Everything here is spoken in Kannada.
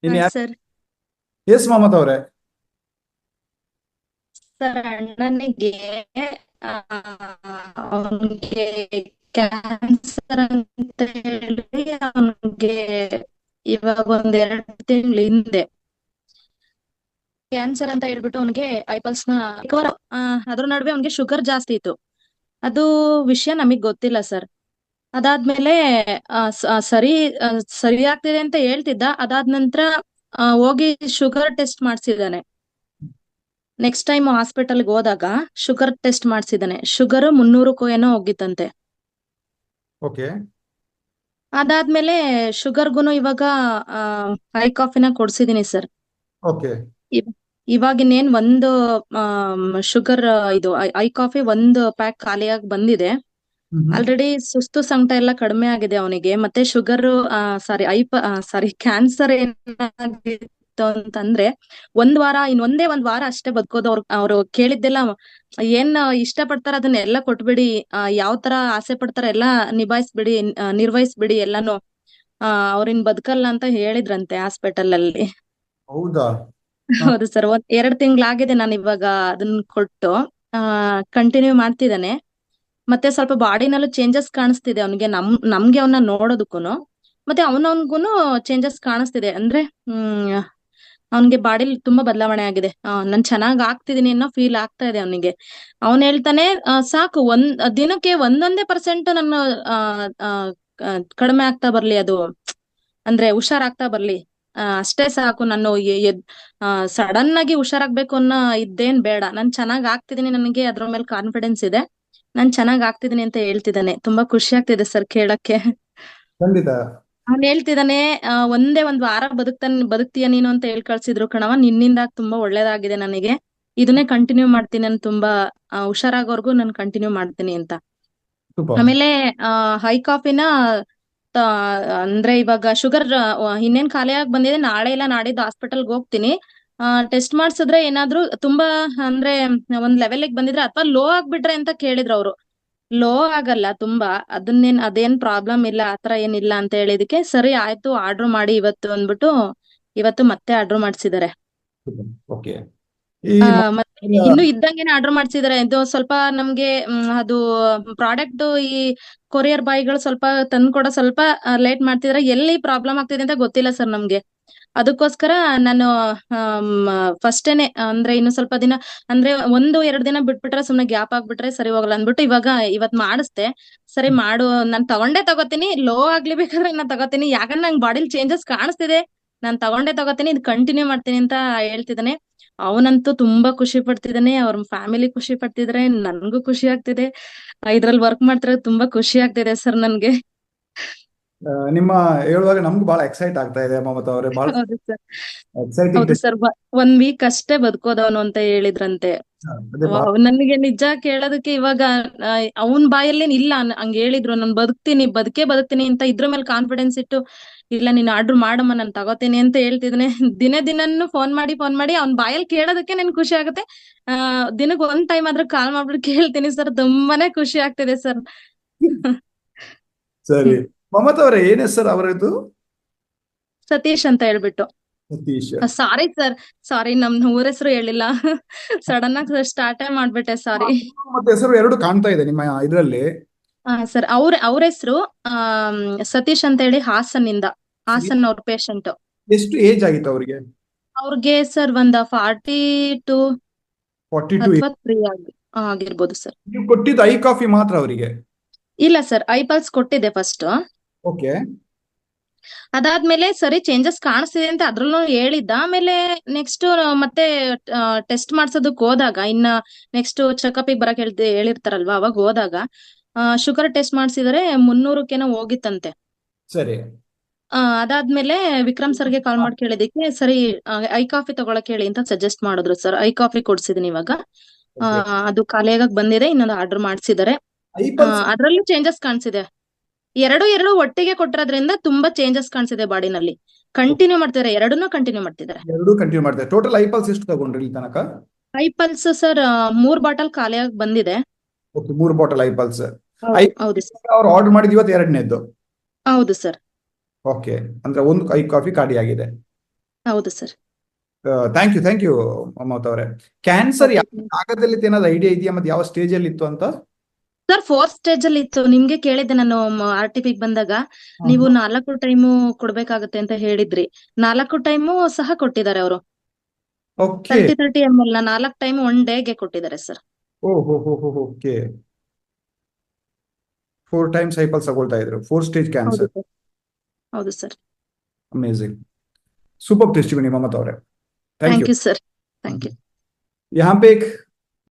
ಇನ್ ಯಾರು? ಸರ್. ಎಸ್ ಮಮತಾ ಅವರೇ. ಸರ್ ಅಣ್ಣನಿಗೆ ಅವನಿಗೆ ಕ್ಯಾನ್ಸರ್ ಅಂತ ಹೇಳಿ ಅವನಿಗೆ ಇವಾಗ ಒಂದ್ 2 ತಿಂಗಳ ಹಿಂದೆ ಕ್ಯಾನ್ಸರ್ ಅಂತ ಹೇಳ್ಬಿಟ್ಟು ಅವನಿಗೆ ಐಪಲ್ಸ್ ನ ರಿಕವರ್ ಅದ್ರ ನಡುವೆ ಅವನಿಗೆ ಶುಗರ್ ಜಾಸ್ತಿ ಇತ್ತು. ಅದು ವಿಷಯ ನಮಗ್ ಗೊತ್ತಿಲ್ಲ ಸರ್. ಅದಾದ್ಮೇಲೆ ಆ, ಸ- ಆ, ಸರಿ ಆ, ಸರಿ ಆಗ್ತಿದೆ ಅಂತ ಹೇಳ್ತಿದ್ದ. ಅದಾದ ನಂತರ ಹೋಗಿ ಶುಗರ್ ಟೆಸ್ಟ್ ಮಾಡ್ಸಿದಾನೆ. ನೆಕ್ಸ್ಟ್ ಟೈಮ್ ಹಾಸ್ಪಿಟಲ್ಗೆ ಹೋದಾಗ ಶುಗರ್ ಟೆಸ್ಟ್ ಮಾಡ್ಸಿದಾನೆ. ಶುಗರ್ 300ಕ್ಕೂ ಏನೋ ಹೋಗಿತ್ತಂತೆ. ಓಕೆ. ಅದಾದ್ಮೇಲೆ ಶುಗರ್ಗುನು ಇವಾಗ ಐ ಕಾಫಿನ ಕೊಡ್ಸಿದೀನಿ ಸರ್. ಓಕೆ. ಇವಾಗಿನ್ನೇನ್ ಒಂದು ಶುಗರ್ ಇದು ಐ ಕಾಫಿ ಒಂದು ಪ್ಯಾಕ್ ಖಾಲಿಯಾಗಿ ಬಂದಿದೆ. ಹ್ಮ್. ಆಲ್ರೆಡಿ ಸುಸ್ತು ಸಂಕಟ ಎಲ್ಲ ಕಡಿಮೆ ಆಗಿದೆ ಅವನಿಗೆ. ಮತ್ತೆ ಶುಗರ್ ಸಾರಿ ಸಾರಿ ಕ್ಯಾನ್ಸರ್ ಏನಾಗಿತ್ತು ಅಂತಂದ್ರೆ ಇನ್ನೊಂದೇ ಒಂದ್ ವಾರ ಅಷ್ಟೇ ಬದುಕೋದು. ಅವ್ರು ಕೇಳಿದ್ದೆಲ್ಲ ಏನ್ ಇಷ್ಟ ಪಡ್ತಾರ ಅದನ್ನೆಲ್ಲ ಕೊಟ್ಬಿಡಿ, ಯಾವ ತರ ಆಸೆ ಪಡ್ತಾರ ಎಲ್ಲಾ ನಿಭಾಯಿಸ್ಬಿಡಿ, ನಿರ್ವಹಿಸ್ಬಿಡಿ ಎಲ್ಲಾನು. ಅವ್ರಿನ್ ಬದುಕಲ್ಲ ಅಂತ ಹೇಳಿದ್ರಂತೆ ಹಾಸ್ಪಿಟಲ್ ಅಲ್ಲಿ. ಹೌದಾ? ಹ. ಹೌದು ಸರ್. 2 ತಿಂಗಳಾಗಿದೆ ನಾನು ಇವಾಗ ಅದನ್ನ ಕೊಟ್ಟು ಕಂಟಿನ್ಯೂ ಮಾಡ್ತಿದ್ದಾನೆ. ಮತ್ತೆ ಸ್ವಲ್ಪ ಬಾಡಿನಲ್ಲೂ ಚೇಂಜಸ್ ಕಾಣಿಸ್ತಿದೆ ಅವನಿಗೆ. ನಮ್ಗೆ ಅವನ್ನ ನೋಡೋದಕ್ಕೂನು ಮತ್ತೆ ಅವನವನ್ಗುನು ಚೇಂಜಸ್ ಕಾಣಿಸ್ತಿದೆ. ಅಂದ್ರೆ ಅವನ್ಗೆ ಬಾಡಿಲಿ ತುಂಬಾ ಬದಲಾವಣೆ ಆಗಿದೆ. ನಾನ್ ಚೆನ್ನಾಗ್ ಆಗ್ತಿದೀನಿ ಅನ್ನೋ ಫೀಲ್ ಆಗ್ತಾ ಇದೆ ಅವನಿಗೆ. ಅವನ್ ಹೇಳ್ತಾನೆ, ಸಾಕು ದಿನಕ್ಕೆ ಒಂದೊಂದೇ ಪರ್ಸೆಂಟ್ ನನ್ನ ಆ, ಆ, ಆ, ಕಡಿಮೆ ಆಗ್ತಾ ಬರ್ಲಿ ಅದು, ಅಂದ್ರೆ ಹುಷಾರಾಗ್ತಾ ಬರ್ಲಿ, ಅಷ್ಟೇ ಸಾಕು. ನಾನು ಸಡನ್ ಆಗಿ ಹುಷಾರಾಗ್ಬೇಕು ಅನ್ನೋ ಇದ್ದೇನ್ ಬೇಡ. ನಾನ್ ಚೆನ್ನಾಗ್ ಆಗ್ತಿದೀನಿ, ನನಗೆ ಅದ್ರ ಮೇಲೆ ಕಾನ್ಫಿಡೆನ್ಸ್ ಇದೆ, ನಾನ್ ಚೆನ್ನಾಗ್ ಆಗ್ತಿದೀನಿ ಅಂತ ಹೇಳ್ತಿದ್ದಾನೆ. ತುಂಬಾ ಖುಷಿ ಆಗ್ತಿದೆ ಸರ್ ಕೇಳಕ್ಕೆ. ಖಂಡಿತ. ಅವ್ನ್ ಹೇಳ್ತಿದ್ದಾನೆ, ಒಂದೇ ಒಂದ್ ವಾರ ಬದುಕ್ತೀಯ ನೀನು ಅಂತ ಹೇಳ್ ಕಳ್ಸಿದ್ರು ಕಣವ, ನಿನ್ನಿಂದ ತುಂಬಾ ಒಳ್ಳೇದಾಗಿದೆ ನನಗೆ, ಇದನ್ನೇ ಕಂಟಿನ್ಯೂ ಮಾಡ್ತೀನಿ, ನಾನು ತುಂಬಾ ಹುಷಾರಾಗೋರ್ಗು ನಾನು ಕಂಟಿನ್ಯೂ ಮಾಡ್ತೀನಿ ಅಂತ. ಸೂಪರ್. ಆಮೇಲೆ ಹೈ ಕಾಫಿನ ತ- ಅಂದ್ರೆ ಇವಾಗ ಶುಗರ್ ಇನ್ನೇನ್ ಖಾಲಿಯಾಗಿ ಬಂದಿದೆ. ನಾಳೆ ಇಲ್ಲ ನಾಡಿದ್ದು ಹಾಸ್ಪಿಟಲ್ಗೆ ಹೋಗ್ತೀನಿ. ಟೆಸ್ಟ್ ಮಾಡ್ಸಿದ್ರೆ ಏನಾದ್ರೂ ತುಂಬಾ ಅಂದ್ರೆ ಒಂದ್ ಲೆವೆಲ್ಗೆ ಬಂದಿದ್ರೆ ಅಥವಾ ಲೋ ಆಗ್ಬಿಟ್ರೆ ಅಂತ ಕೇಳಿದ್ರು ಅವ್ರು. ಲೋ ಆಗಲ್ಲ ತುಂಬಾ, ಅದೇನ್ ಪ್ರಾಬ್ಲಮ್ ಇಲ್ಲ, ಆತರ ಏನಿಲ್ಲ ಅಂತ ಹೇಳಿದಕ್ಕೆ ಸರಿ ಆಯ್ತು ಆರ್ಡರ್ ಮಾಡಿ ಇವತ್ತು ಅಂದ್ಬಿಟ್ಟು ಇವತ್ತು ಮತ್ತೆ ಆರ್ಡರ್ ಮಾಡ್ಸಿದ್ದಾರೆ. ಓಕೆ. ಈ ಮತ್ತೆ ಇನ್ನು ಇದ್ದಂಗೆನೆ ಆರ್ಡರ್ ಮಾಡ್ಸಿದಾರೆ. ಇದು ಸ್ವಲ್ಪ ನಮ್ಗೆ ಅದು ಪ್ರಾಡಕ್ಟ್ ಈ ಕೊರಿಯರ್ ಬಾಯ್ಗಳು ಸ್ವಲ್ಪ ತಂದ್ಕೊಡೋ ಸ್ವಲ್ಪ ಲೇಟ್ ಮಾಡ್ತಿದಾರೆ. ಎಲ್ಲಿ ಪ್ರಾಬ್ಲಮ್ ಆಗ್ತಿದೆ ಅಂತ ಗೊತ್ತಿಲ್ಲ ಸರ್ ನಮ್ಗೆ. ಅದಕ್ಕೋಸ್ಕರ ನಾನು ಫಸ್ಟೇನೆ ಅಂದ್ರೆ ಇನ್ನು ಸ್ವಲ್ಪ ದಿನ, ಅಂದ್ರೆ 1-2 ದಿನ ಬಿಟ್ಬಿಟ್ರೆ ಸುಮ್ನೆ ಗ್ಯಾಪ್ ಆಗ್ಬಿಟ್ರೆ ಸರಿ ಹೋಗಲ್ಲ ಅಂದ್ಬಿಟ್ಟು ಇವಾಗ ಇವತ್ ಮಾಡಿಸ್ದೆ. ಸರಿ ಮಾಡು, ನಾನ್ ತಗೋತೀನಿ, ಲೋ ಆಗ್ಲಿ ಬೇಕಾದ್ರೆ ನಾನ್ ತಗೋತೀನಿ, ಯಾಕಂದ್ರೆ ನಂಗೆ ಬಾಡಿಲಿ ಚೇಂಜಸ್ ಕಾಣಿಸ್ತಿದೆ, ನಾನ್ ತಗೋತೀನಿ, ಇದು ಕಂಟಿನ್ಯೂ ಮಾಡ್ತೀನಿ ಅಂತ ಹೇಳ್ತಿದ್ದಾನೆ. ಅವನಂತೂ ತುಂಬಾ ಖುಷಿ ಪಡ್ತಿದ್ದಾನೆ, ಅವ್ರ ಫ್ಯಾಮಿಲಿ ಖುಷಿ ಪಡ್ತಿದ್ರೆ, ನನ್ಗೂ ಖುಷಿ ಆಗ್ತಿದೆ. ಇದ್ರಲ್ಲಿ ವರ್ಕ್ ಮಾಡ್ತಿರೋದು ತುಂಬಾ ಖುಷಿ ಆಗ್ತಿದೆ ಸರ್ ನನ್ಗೆ. ನಿಮ್ಮ ಹೇಳುವಾಗ ನಮ್ಗೂ ಬಹಳ ಎಕ್ಸೈಟ್ ಆಗ್ತಾ ಇದೆ ಮಮತಾ ಅವರೇ. ಬಹಳ ಹೌದು ಸರ್. ಎಕ್ಸೈಟಿಂಗ್. ಹೌದು ಸರ್. 1 ವೀಕ್ ಅಷ್ಟೇ ಬದುಕೋದವನು ಅಂತ ಹೇಳಿದ್ರಂತೆ. ಅದೇ ಬಹಳ. ನನಗೆ ನಿಜ ಕೇಳೋದಕ್ಕೆ ಇವಾಗ ಅವನ್ ಬಾಯಲ್ಲೇನ್ ಇಲ್ಲ, ಹಂಗ ಹೇಳಿದ್ರು ನಾನು ಬದುಕ್ತೀನಿ ಅಂತ ಇದ್ರ ಮೇಲೆ ಕಾನ್ಫಿಡೆನ್ಸ್ ಇಟ್ಟು, ಇಲ್ಲ ನೀನ್ ಆರ್ಡರ್ ಮಾಡಮ್ಮ ನಾನು ತಗೋತೀನಿ ಅಂತ ಹೇಳ್ತಿದ್ದಾನೆ. ದಿನನ್ನು ಫೋನ್ ಮಾಡಿ ಅವ್ನ್ ಬಾಯಲ್ಲಿ ಕೇಳೋದಕ್ಕೆ ನನ್ ಖುಷಿ ಆಗುತ್ತೆ. ದಿನಕ್ಕೆ ಒಂದ್ ಟೈಮ್ ಆದ್ರೂ ಕಾಲ್ ಮಾಡ್ಬಿಟ್ಟು ಕೇಳ್ತೀನಿ ಸರ್. ತುಂಬಾನೇ ಖುಷಿ ಆಗ್ತಿದೆ ಸರ್. ಸರಿ. ಮಮತಾ ಅವರೇ, ಏನ್ ಹೆಸರು ಅವರದ್ದು? ಸತೀಶ್ ಅಂತ ಹೇಳ್ಬಿಟ್ಟು. ಸತೀಶ್. ಸಾರಿ ಸರ್, ಸಾರಿ ನಮ್ ಊರ ಹೆಸರು ಹೇಳಿಲ್ಲ. ಸಡನ್ ಆಗಿ ಸ್ಟಾರ್ಟೇ ಮಾಡ್ಬಿಟ್ಟೆ, ಸಾರಿ. ಮತ್ತೆ ಹೆಸರು ಎರಡು ಕಾಣ್ತಾ ಇದೆ ನಿಮ್ಮ ಇದರಲ್ಲಿ. ಸರ್ ಅವ್ರ ಹೆಸರು ಸತೀಶ್ ಅಂತ ಹೇಳಿ, ಹಾಸನ್ ಅವ್ರ ಪೇಷಂಟ್. ಎಷ್ಟು ಏಜ್ ಆಗಿತ್ತು ಅವರಿಗೆ? ಅವ್ರಿಗೆ ಸರ್ ಒಂದ 42 42. ಅಥವಾ 3 ಆಗಿರ್ಬೋದು ಸರ್. ನೀವು ಕೊಟ್ಟಿದ್ದು ಐ ಕಾಫಿ ಮಾತ್ರ ಅವರಿಗೆ? ಇಲ್ಲ ಸರ್, ಐಪಲ್ಸ್ ಕೊಟ್ಟಿದ್ದೆ ಫಸ್ಟ್. ಓಕೆ. ಅದಾದ್ಮೇಲೆ ಸರಿ ಚೇಂಜಸ್ ಕಾಣಿಸ್ತಿದೆ ಅಂತ ಅದ್ರಲ್ಲೂ ಹೇಳಿದ್ದ. ಆಮೇಲೆ ನೆಕ್ಸ್ಟ್ ಮತ್ತೆ ಟೆಸ್ಟ್ ಮಾಡ್ಸೋದಕ್ ಹೋದಾಗ, ಇನ್ನ ನೆಕ್ಸ್ಟ್ ಚೆಕಪ್ ಬರಕ್ ಹೇಳಿರ್ತಾರಲ್ವಾ, ಅವಾಗ ಹೋದಾಗ ಶುಗರ್ ಟೆಸ್ಟ್ ಮಾಡ್ಸಿದರೆ 300ಕ್ಕೇನೋ ಹೋಗಿತ್ತಂತೆ. ಸರಿ. ಅದಾದ್ಮೇಲೆ ವಿಕ್ರಮ್ ಸರ್ಗೆ ಕಾಲ್ ಮಾಡಿ ಕೇಳಿದಕ್ಕೆ ಸರಿ ಐ ಕಾಫಿ ತಗೊಳಕ್ ಹೇಳಿ ಅಂತ ಸಜೆಸ್ಟ್ ಮಾಡಿದ್ರು ಸರ್. ಐ ಕಾಫಿ ಕೊಡ್ಸಿದೀನಿ ಇವಾಗ. ಆ, ಓಕೆ. ಅದು ಖಾಲಿಯಾಗಕ್ ಬಂದಿದೆ, ಇನ್ನೊಂದು ಆರ್ಡರ್ ಮಾಡ್ಸಿದ್ದಾರೆ. ಐಪಲ್ಸ್. ಅದ್ರಲ್ಲೂ ಚೇಂಜಸ್ ಕಾಣಿಸಿದೆ. ಎರಡು ಒಟ್ಟಿಗೆ ಕೊಟ್ಟಿರೋದ್ರಿಂದ ತುಂಬಾ ಚೇಂಜಸ್ ಕಾಣಿಸಿದೆ ಬಾಡಿನಲ್ಲಿ. ಕಂಟಿನ್ಯೂ ಮಾಡ್ತಿದ್ದಾರೆ, ಎರಡನ್ನೂ ಕಂಟಿನ್ಯೂ ಮಾಡ್ತಿದ್ದಾರೆ. ಎರಡೂ ಕಂಟಿನ್ಯೂ ಮಾಡ್ತಾರೆ. ಟೋಟಲ್ ಐಪಲ್ಸ್ ಎಷ್ಟು ತಗೊಂಡ್ರಿ ಇಲ್ಲಿ ತನಕ? ಐ ಪಲ್ಸ್ ಸರ್ 3 ಬಾಟಲ್ ಖಾಲಿಯಾಗಿ ಬಂದಿದೆ. ಓಕೆ, 3 ಬಾಟಲ್ ಐಪಲ್ಸ್. ಐ ಹೌದು ಸರ್. ಅವ್ರು ಆರ್ಡರ್ ಮಾಡಿದ ಇವತ್ತು ಎರಡನೇದ್ದು. ಹೌದು ಸರ್. ಓಕೆ. ಅಂದ್ರೆ ಒಂದು ಐ ಕಾಫಿ ಖಾಲಿ ಆಗಿದೆ. ಹೌದು ಸರ್. ಥ್ಯಾಂಕ್ ಯು ಮಮತಾ ಅವರೇ. ಕ್ಯಾನ್ಸರ್ ಓಕೆ ಯಾವ ಜಾಗದಲ್ಲಿ ಏನಾದ್ರು ಐಡಿಯಾ ಇದೆಯಾ, ಮತ್ತೆ ಯಾವ ಸ್ಟೇಜ್ ಅಲ್ಲಿ ಇತ್ತು ಅಂತ? ಸರ್, 4th ಸ್ಟೇಜ್ ಅಲ್ಲಿ ಇತ್ತು. ನಿಮ್ಗೆ ಕೇಳಿದ್ದೆ ನಾನು RTP ಬಂದಾಗ, ನೀವು 4 ಟೈಮು ಕೊಡ್ಬೇಕಾಗತ್ತೆ ಅಂತ ಹೇಳಿದ್ರಿ. 4 ಟೈಮು ಸಹ ಕೊಟ್ಟಿದ್ದಾರೆ ಅವರು. ಓಕೆ. 30 ml ನ 4 ಟೈಮ್ 1 ಡೇಗೆ ಕೊಟ್ಟಿದ್ದಾರೆ ಸರ್. ಓಕೆ. 4 ಟೈಮ್ಸ್ ಸೈಪಲ್ಸ್ ತಗೊಳ್ತಾ ಇದ್ರು, 4 ಸ್ಟೇಜ್ ಹೌದು ಕ್ಯಾನ್ಸರ್. ಸರ್. ಹೌದು sir. Amazing, super testimony Mamata और thank thank you. You sir. Thank you. यहाँ पे एक